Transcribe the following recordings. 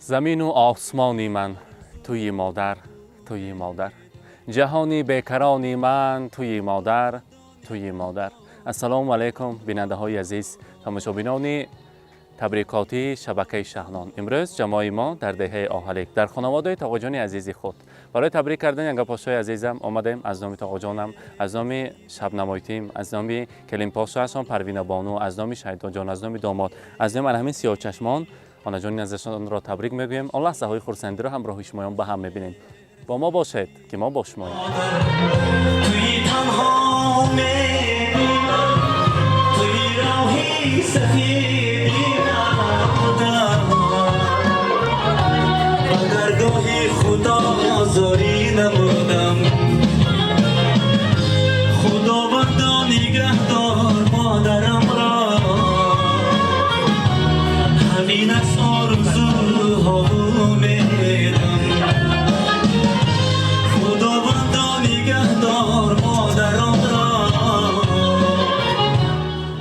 زمین و آسمانی من توی مادر توی مادر، جهانی بیکرانی من توی مادر توی مادر. السلام علیکم بیننده های عزیز، تماشابینان تبریکاتی شبکه شهنان. امروز جماعی ما در دهه آهلیک در خانواده تاقا جان عزیز خود برای تبریک کردن ینگا پاشای عزیزم آمدیم. از نام تاقا جانم، از نام شبنمای تیم، از نام کلیم پاشا هستم، پروین بانو، از نام شهید جان، از نام داماد، از نام همین سیاه چشمان آنا جان عزیزشان را تبریک میگویم. الله لحظه های خرسندی را همراه شمایان به هم میبینیم. با ما باشید که ما با شماییم.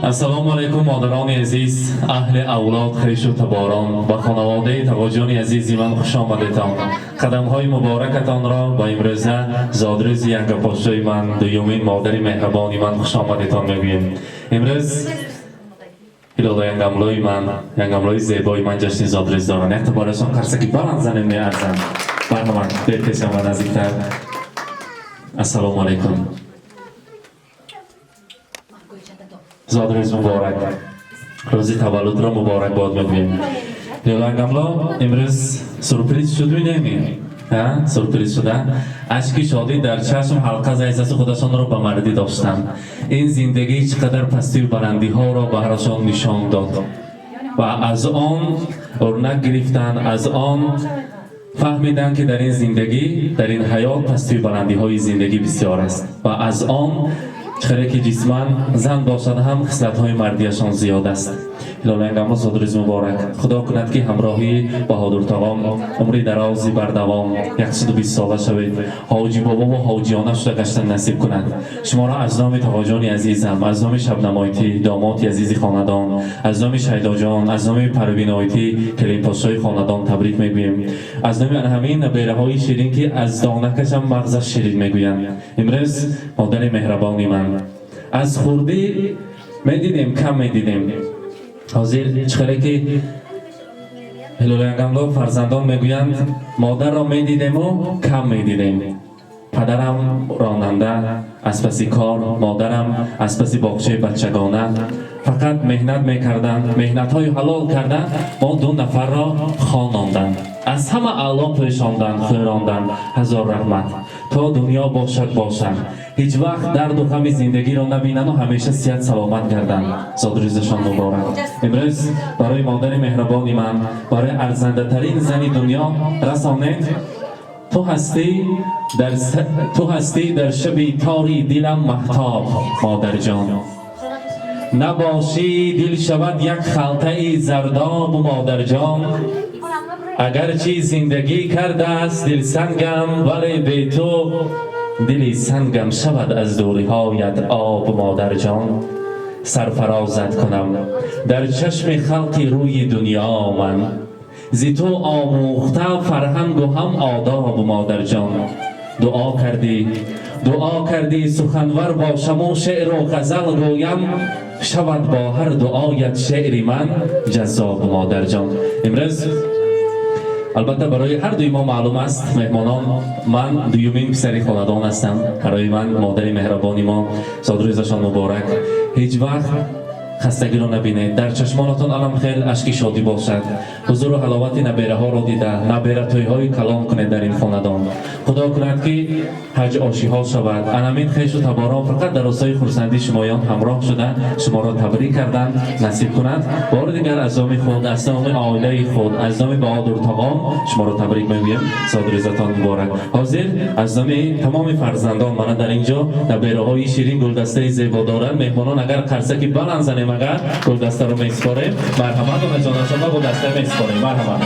السلام علیکم مادران عزیز، اهل اولاد خویش و تباران و خانواده تاقا جان عزیزی من خوش آمدیدتان. قدم های مبارکتان را با امروزه زادروز ینگا پاشای من دومین مادر مهربانی من خوش آمدیدتان میگویم. امروز هلال ینگاملوی من، ینگاملوی زیبای من جشن زادروز دارن. اختبارشان قرصکی بلند زنیم میارزن. برنامه برکشم و نزدیکتر. السلام علیکم. زادروز مبارک، روزی تولد را مبارک باد میگویم. ینگاملا امروز سورپریز شد نمی؟ سورپریز شده؟ اشکی شادی در چشم حلقه زیزس خودشان را به مردی داشتند. این زندگی چقدر پستی و بلندی ها را بهرشان نشان داد و از آن ارنک گرفتند، از آن فهمیدند که در این زندگی، در این حیات پستی و بلندی های زندگی بسیار است و از آن چخره که جسمان زن باشد هم خصلت های مردیشان زیاد است. هلال ینگاملا زادروز مبارک. خدا کند که همراهی بهادر تاقام عمری درازی بر دوام 120 ساله شوید، حاجی بابا و حاجیانه شده گشتن نصیب کند. شما را از نام تاقا جان عزیزم، از نام شبنمایتی داماد عزیزی خاندان، از نام شهید جان، از نام پروین آیتی کلیم پاشای خاندان تبریک میگویم. از نام همین نبیره های شیرین که از دانکش هم مغزش شیرین میگویند. امروز مادر مهربانی من از خوردی میدیدیم، کم میدیدیم. حاضر چخره که هلال ینگاملا فرزندان میگویند مادر را میدیدیم و کم میدیدیم. پدرم راننده از پس کار، مادرم از پس باغچه بچگانه فقط مهنت میکردند، مهنت های حلال کردند. ما 2 نفر را خواندند، از همه اعلا پیشاندند، خیراندند. هزار رحمت تا دنیا باشد باشند، هیچ وقت درد و غم زندگی را نبینند و همیشه صحت سلامت گردند. زادروزشان مبارک. امروز برای مادر مهربانی من، برای ارزنده ترین زن دنیا رسانید. تو هستی در شب تاری دلم مهتاب مادر جان. نباشی دل شود یک خلطه زرداب مادر جان. اگرچه زندگی کرده است دل سنگم، ولی به تو دلی سنگم شود از دوری هایت آب مادر جان. سرفرازت کنم در چشم خلق روی دنیا من، زی تو آموخته فرهنگ و هم آداب مادر جان. دعا کردی سخنور باشم و شعر و غزل گویم، شود با هر دعایت شعری من جذاب مادر جان. امروز البته برای هر دوی ما معلوم است مهمانان من دومین پسری خاندان هستم. برای من مادر مهربانی ما زادروزشان مبارک. هیچ وقت خستگی را نبینید، در چشمانتان علم خیل اشکی شادی باشد. حضور و حلاوت نبیره ها را دیده نبیره توی های کلام کنید در این خاندان. خدا کند که حج آشی ها شود. انامین خیش و تباران فقط در روزهای خرسندی شمایان همراه شده شما را تبریک کردن نصیب کند. بار دیگر از نام خود، از نام عائله خود، از نام بهادر تاقام شما را تبریک میگویم. زادروزتان مبارک. حاضر از نام تمام فرزندان من در اینجا نبیره های شیرین گلدسته زیبا دارند. مهمانان اگر قرصکی بلند زنیم مگر گلدسته رو میسپاریم. مرحمت و نجانت شما گلدسته میسپاریم. مرحمت.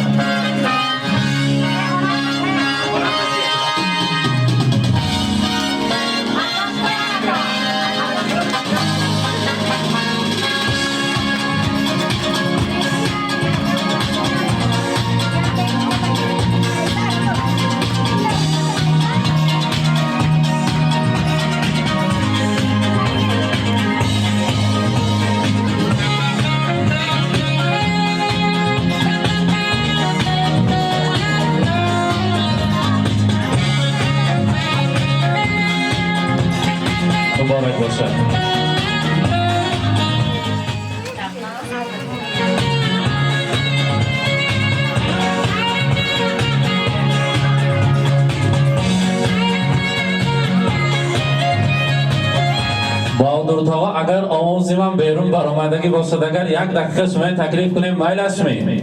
بهادر تاغا اگر آموزی من بیرون برآمدگی باشد اگر یک دقیقه شما تکلیف کنیم مایل است شمی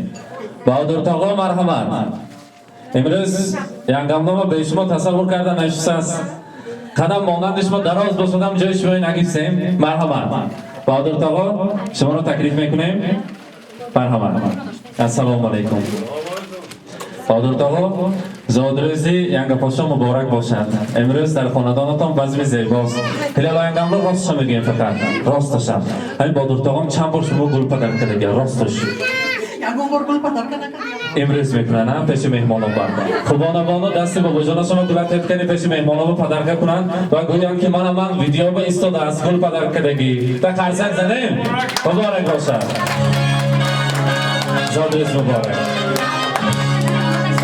بهادر تاغا مرحمت امروز ینگامنامه به شما تصور کرده نشسته است قدم مانند شما دراز باشدم جای شما نگیسیم مرحمت بهادر تاغا شما را تکلیف میکنیم مرحمت السلام علیکم بهادر تاغا زادروزی ینگ پاشا مبارک باشد امروز در خاندانتان بزم زیباست هلالا ینگم رو راستش میگیم فقط راستش هم همین بهادر تاغام چند بار شما گل پدر کردگی راستش امروز میکنن هم پیش مهمانان برد خوبانوانو دستی بابا جانا شما گلت کنی پیش مهمانان پدرکه کنن و گویان که من ویدیو با ایستاده از گل پدر کردگی تا خرسک زنیم مبارک باشد زادروز مبارک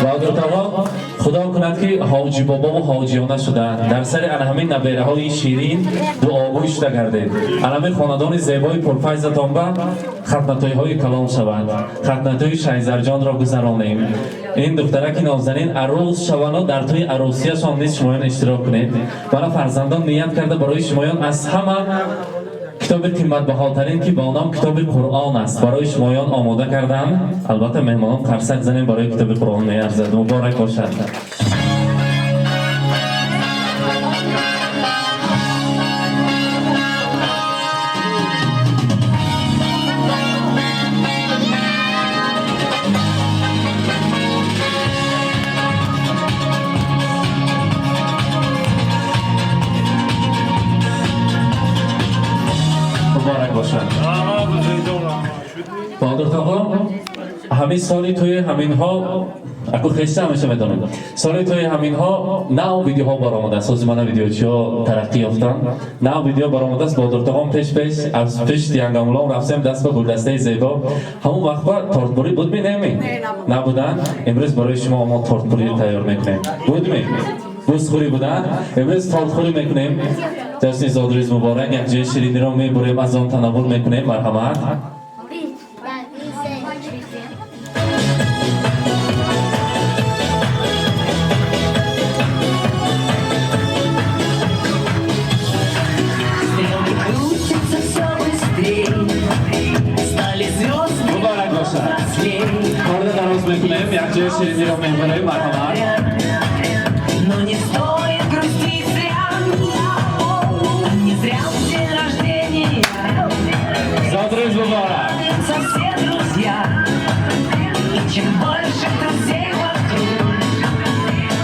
بهادر تاغا خدا کند که حاجی بابا و حاجیانه شده در سر همین نبیره های شیرین و آگوی شده گردید همین خاندان زیبای پرفیضتان به ختنتای های کلام شود ختنتای شیزرجان را گذرانیم این دخترک نازنین عروس شوند در توی عروسیشان نیز شمایان اشتراک کنید برای فرزندان نیت کرده برای شمایان از همه کتاب قیمت بهاترین که با نام کتاب قرآن است برای شمایان آماده کردم البته مهمانان قرصک زنیم برای کتاب قرآن میارزد مبارک باشد مبارک باشد بهادر تاغا همین سالی توی همین ها اکو خیشته همیشه میدونم سالی توی همین ها نو ویدیو ها برآمده است سازمان ویدیوچی ها ترقی یافتن نو ویدیو برآمده است بهادر تاغا پیش از پیش ینگاملام رفتیم دست به گلدسته زیبا همون وقت تورتپوری بود می نبودن امروز برای شما ما تورتپوری تیار میکنیم بود می گوشتخوری بودن امروز تورتخوری میکنیم جشن زادروز مبارک یک جای شیرینی را میبریم از آن تناول میکنیم مرحمت مبارک باشد کارد دراز میکنیم یک جای شیرینی را میبریم مرحمت Но не стоит грустить зря, не зря день рождения. Зодруз мубарак. Все друзья, и чем больше друзей вокруг,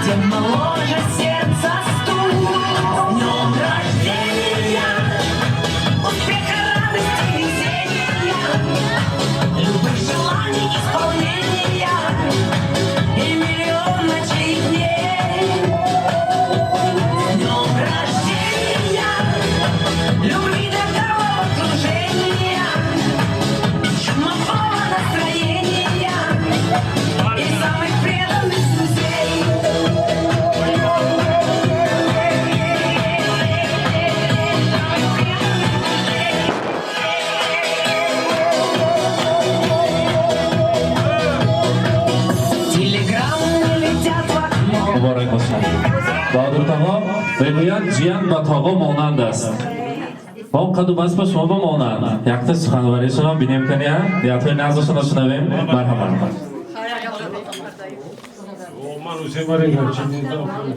тем моложе сердце стук. С днем рождения, успеха, радости, везения, любых желаний исполнения и миллион ночей и дней. Днем рождения, любви доброго окружения, чумового настроения и самых преданных друзей. Телеграммы летят в окно. مبارک باشد بهادر تاغا میگویند جیان با تاغا مانند است ما هم قد و بس با شما بمانند یک تا سخنوریشون هم بینیم کنیم دیگه نزدشون رو شنویم مرحمت من روزه باره گرچینی دارم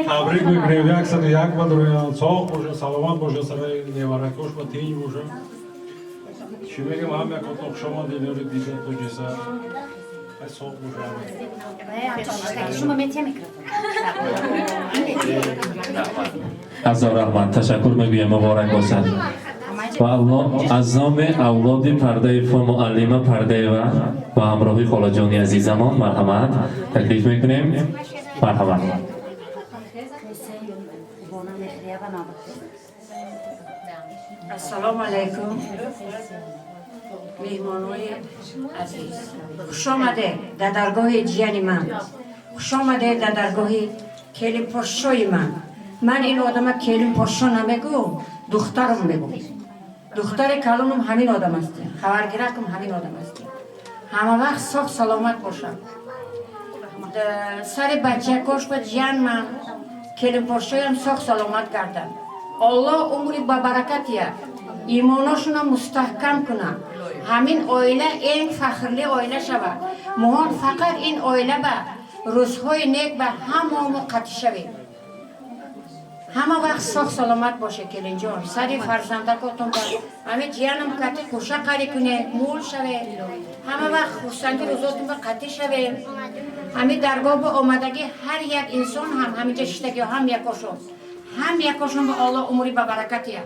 تبریک میکنیم 101 با درویان ساق باشه سلامت باشه سرای نیوارکوش و تیج باشه چی میگم هم یک اتاق شما دینوری دیده تو جسر ای ساق باشه شما میتیم میکروفون از رحمت تشکر میگویم مبارک باشد و الله از نام اولاد پرده ف معلمه پرده و همراهی خاله جانی عزیزمان مرحمت تکلیف میکنیم مرحمت السلام علیکم مهمانای عزیز خوش آمده در درگاه جیانی من خوش آمده در درگاه کلیم پاشوی من این آدم کلیم پاشو نمیگو دخترم میگو دختر کلونم همین آدم است خبرگیرکم همین آدم است همه وقت صاف سلامت باشم سر بچه کش بود جان من کلیم پرشویم سخ سلامت کردن الله عمری با برکتیه ایماناشون مستحکم کنه همین اویله این فخرلی اویله شود مهان فقط این اویله به روزهای نیک به همه قطع شوید همه وقت سخ سلامت باشه کلین جان سری فرزنده کتون با همه جیانم قطع خوشه قری کنه مول شوه همه وقت خوشسندی روزاتون با قطع شوه همه درگاه با آمدگی هر یک انسان هم همینجا شتگی هم یکاشون به الله عمری به برکتیه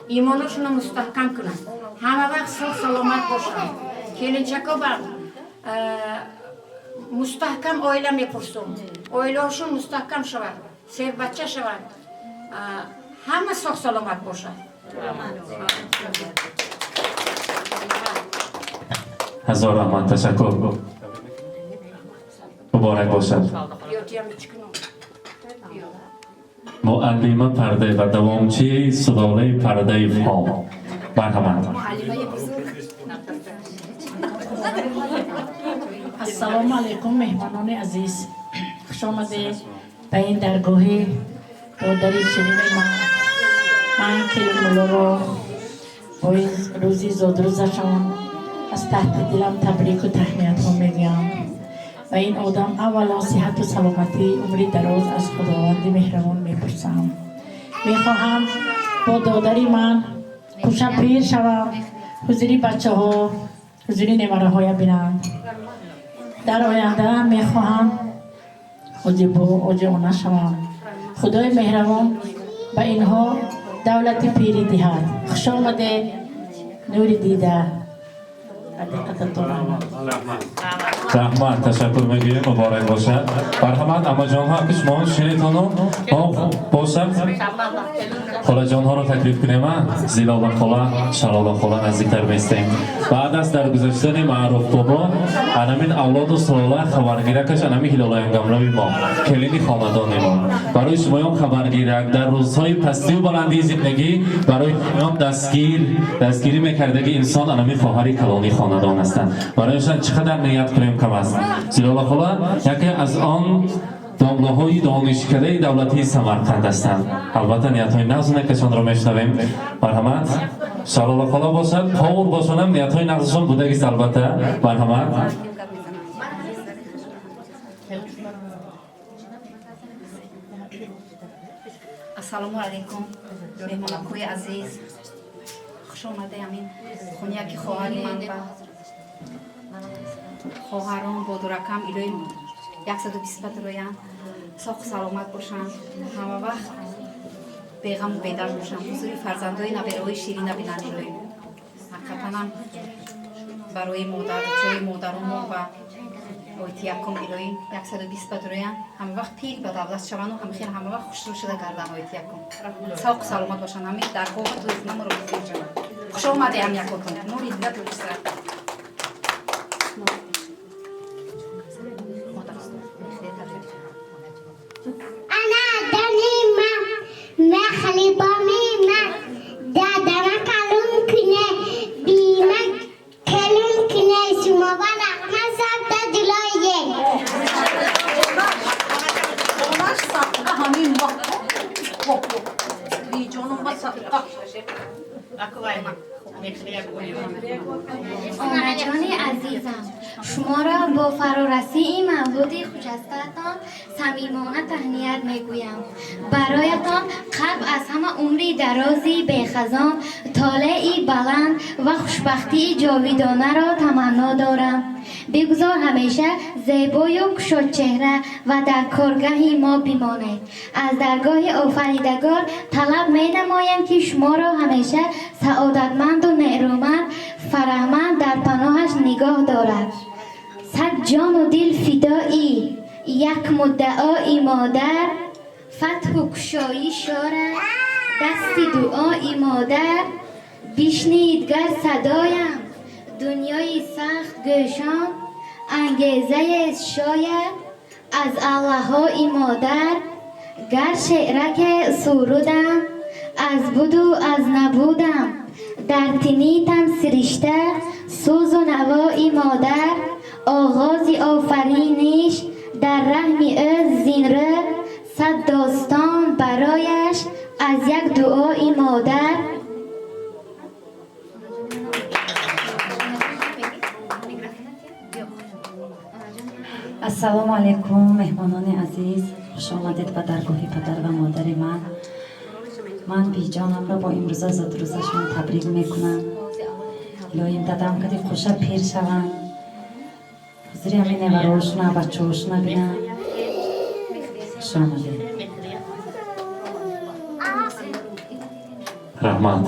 ایمانشون رو مستحکم کنن همه وقت سخ سلامت باشن کلین چکا با مستحکم آیله میپرسم آیله هاشون مستحکم شود سه بچه شود همه سخ سلامت باشن هزار رحمت تشکر مبارک باشد معلم پرده و دوامچی سلاله پرده فام مرحمت السلام علیکم مهمانان عزیز خوش آمده به این درگاه دادری شیرین من کلیم مولا رو با این روزی زادروزشان از تحت دلم تبریک و تهنیت ها میگم و این آدم اولا صحت و سلامتی عمری دراز از خداوند مهربان میپرسم میخواهم با دادری من خوشم پیر شوم حضوری بچه ها حضوری نمره های بینند در آینده میخواهم عجیبانه شوم خدای مهربان به اینها دولت پیری دهد خوش آمده نوری دیده رحمت تشکر میگویم مبارک باشد مرحمت اما جان ها که شما شنیدانو باشد خاله جان ها رو تکلیف کنیم زیلالا خاله شلالا خاله نزدیکتر میستیم بعد از در گذشتن معروف بابا انامین اولاد و سلاله خبرگیرکش انامی هلالای انگامروی ما کلینی خاندان ما برای شمایان خبرگیرک در روزهای پستی و بلندی زندگی برای شمایان دستگیری میکردگی انسان انامی خواهری کلانی خاندان هستند برایشان چقدر نیت کنیم کم است زیلالا خاله یکی از آن داملاهای دانشکده دولتی سمرقند هستند البته نیت‌های نقض کشان را میشنویم مرحمت شلالا خاله باشد پاور باشانم نیت‌های نقضشان بودگیست البته مرحمت السلام علیکم مهمانکوی عزیز خوش آمده همین خونیه که خواهری من با خواهران با دورکم ایلوی 120 رویان ساخ سلامت باشن همه وقت بیغم و بیدر باشن حضوری فرزندای نبیرهای شیرین بینن ایلوی حقیقتا هم برای مادر جای مادرمون و اویتی یکم ایلوی 120 رویان همه وقت پیر به دولت شوند و خیلی همه وقت خوش رو شده کردن اویتی یکم ساخ سلامت باشن همین در قوم تو اسمم رو بزنیم خوش آمده هم یکم نوری دیده تو أنا دنيما ما خلي باميما دادما كلون كنا بيما كلون كنا شما بنا ما سبت دلائي همین وقت بیجانم با صدقه آمدجان عزیزم شما را با فرارسی این مولود خجستتان صمیمانه تهنیت میگویم برایتان قلب از همه عمری درازی بخزان طالعی بلند و خوشبختی جاویدانه را تمنا دارم بگذار همیشه زیبای و کشاد چهره و در کارگاه ما بمانید از درگاه آفریدگار طلب می نمایم که شما را همیشه سعادتمند و نیرومند فرهمند در پناهش نگاه دارد صد جان و دل فدایی یک مدعای مادر فتح و کشایی شاره دست دعای مادر بشنیدگر صدایم دنیای سخت گشان انگیزه شاید از الله‌های مادر گر شعرک سرودم از بود و از نبودم در تنیتم سرشته سوز و نوای مادر آغاز آفرینش در رحم او زینره صد داستان برایش از یک دعای مادر. السلام علیکم مهمانان عزیز، خوش آمدید به درگاه پدر و مادر من بیجانم را با امروز زاد روزشون تبریک میکنم. الهیم دادم کدی خوشا پیر شوند، حضوری همین نوروشون و بچه هاشون بینم. خوش آمدید. رحمت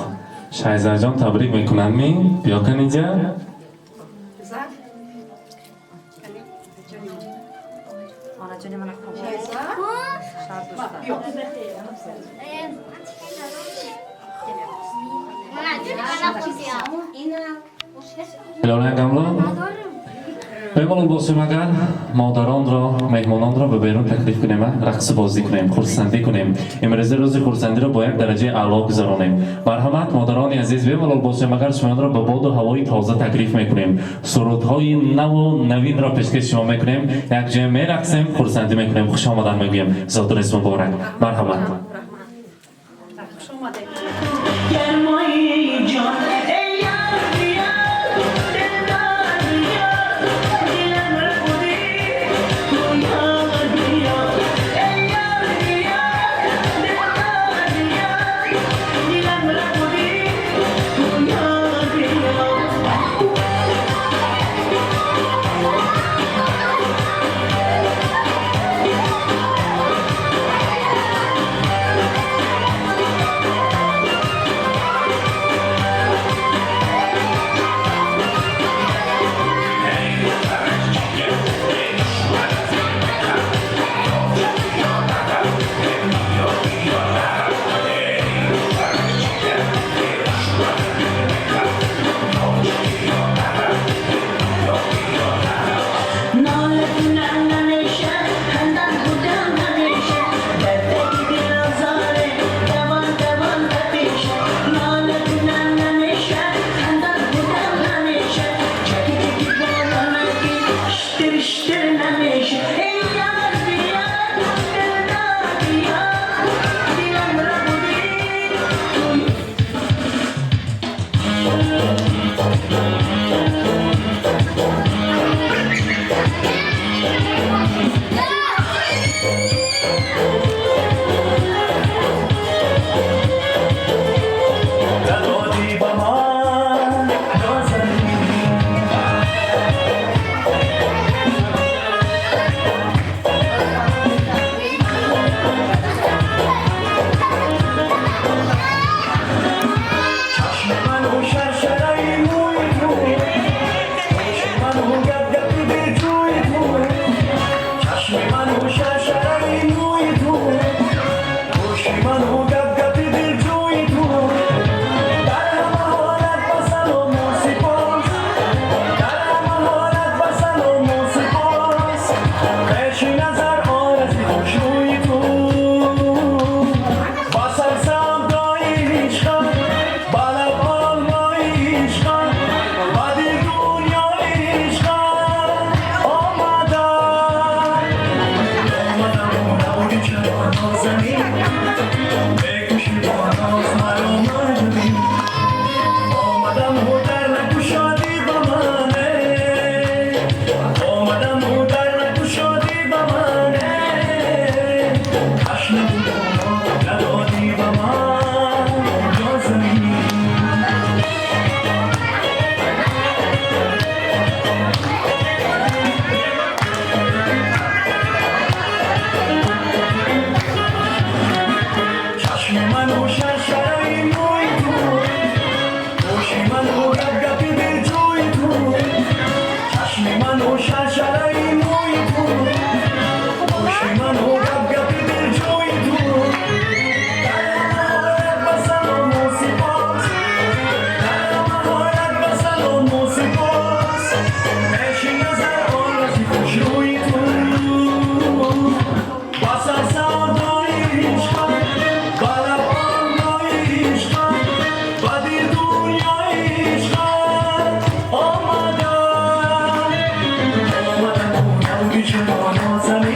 شایزه جان تبریک میکنم می بیا کن اینجا. آنا جانی من الان گاملا بمالون باشیم اگر مادران را مهمانان را به بیرون تکلیف کنیم رقص بازی کنیم خورسندی کنیم امروز روز خورسندی را با یک درجه اعلی گذرانیم. مرحمت مادران عزیز بمالون باشیم اگر شما را به باد و هوای تازه تکلیف میکنیم سرودهای نو و نوین را پیشکش شما میکنیم یک جمع میرقصیم خورسندی میکنیم خوش آمدن میگویم زاد روز مبارک. مرحمت گرمای جان ای یار بیار دلدار بیار دلم را بودی تو یار بیار ای یار بیار دلدار بیار دلم را بودی تو یار بیار Shall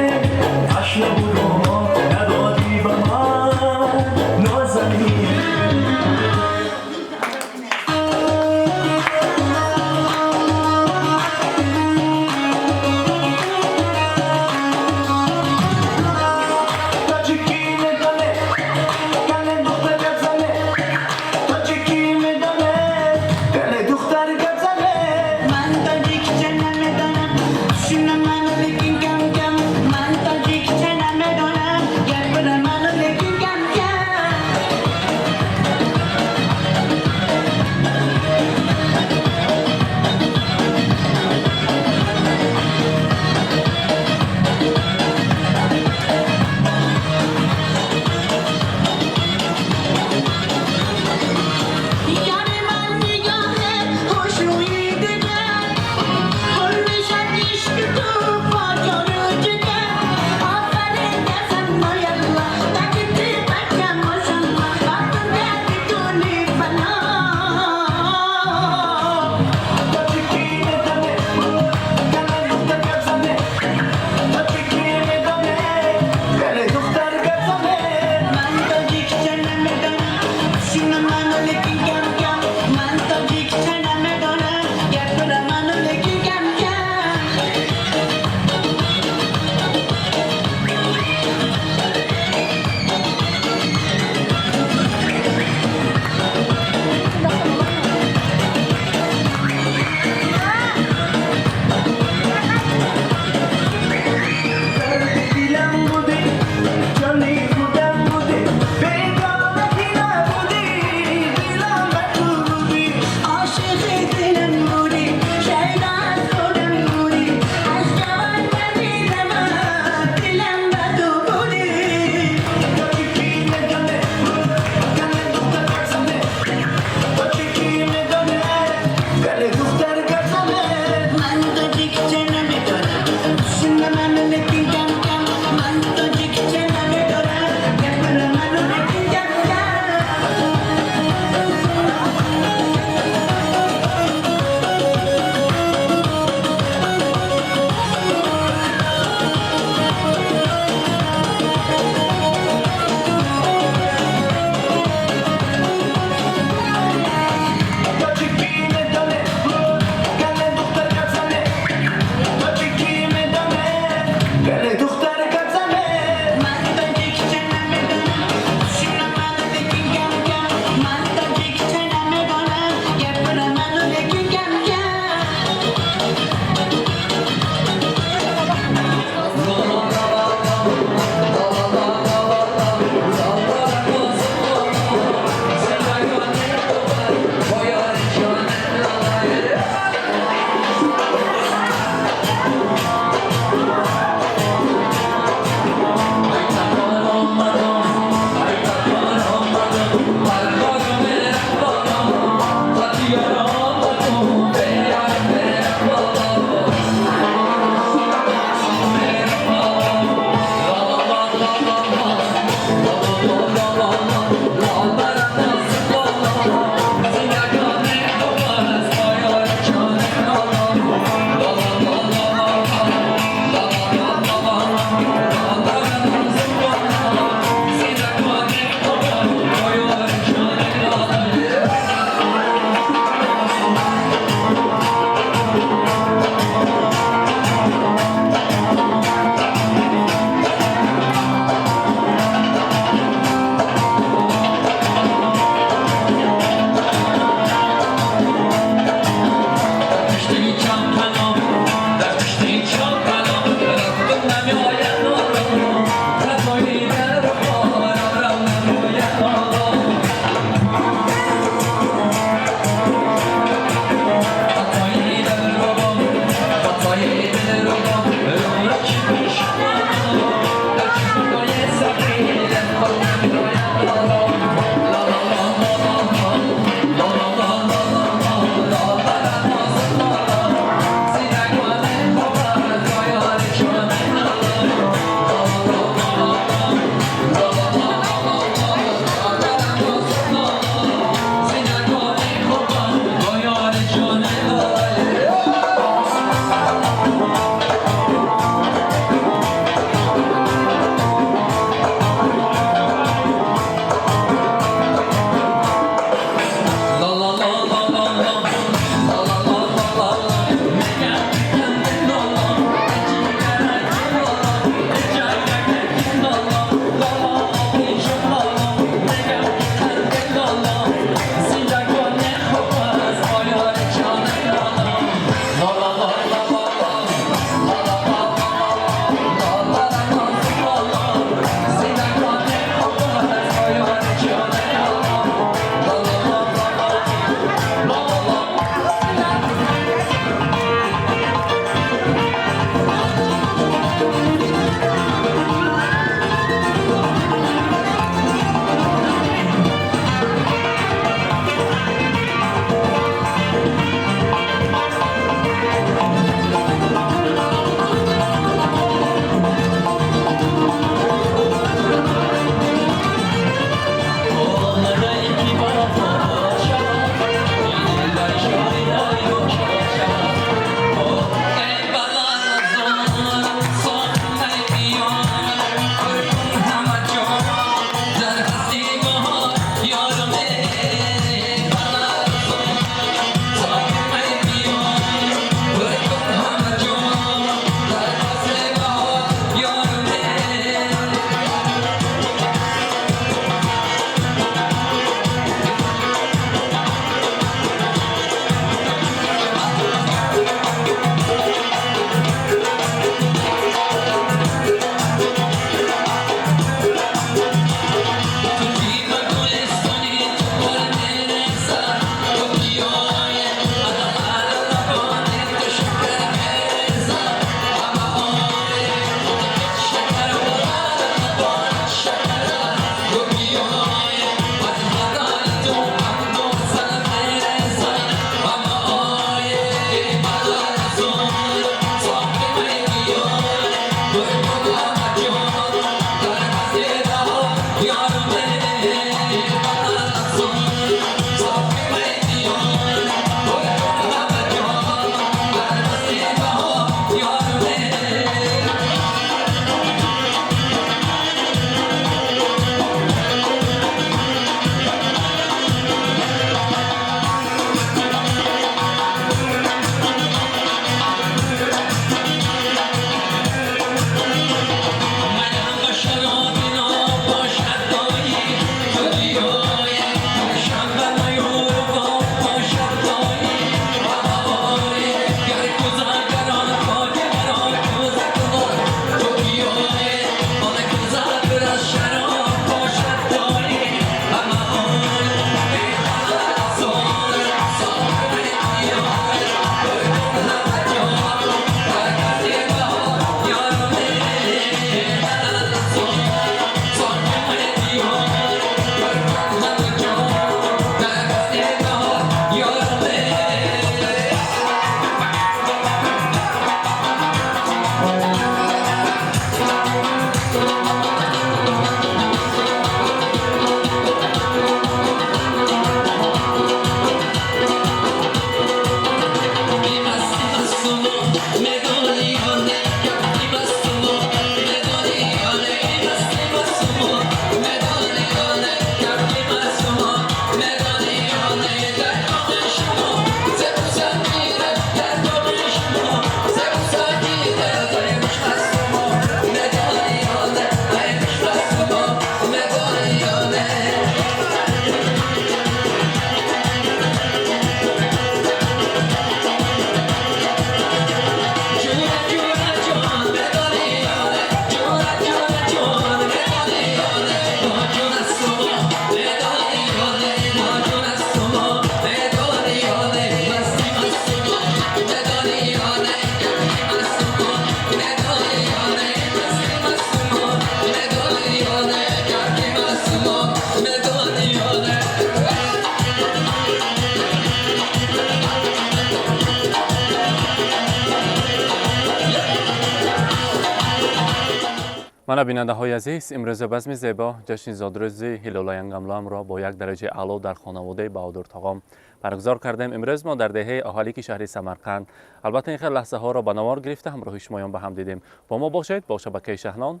من بیننده های عزیز امروز بزم زیبا جشن زادروزی هلال ینگملام را با یک درجه اعلی در خانواده بهادر تاغام برگزار کردیم. امروز ما در دهه اهالیک شهر سمرقند البته این خیلی لحظه ها را به نوار گرفته همراه شمایان به هم دیدیم. با ما باشید با شبکه شهنان.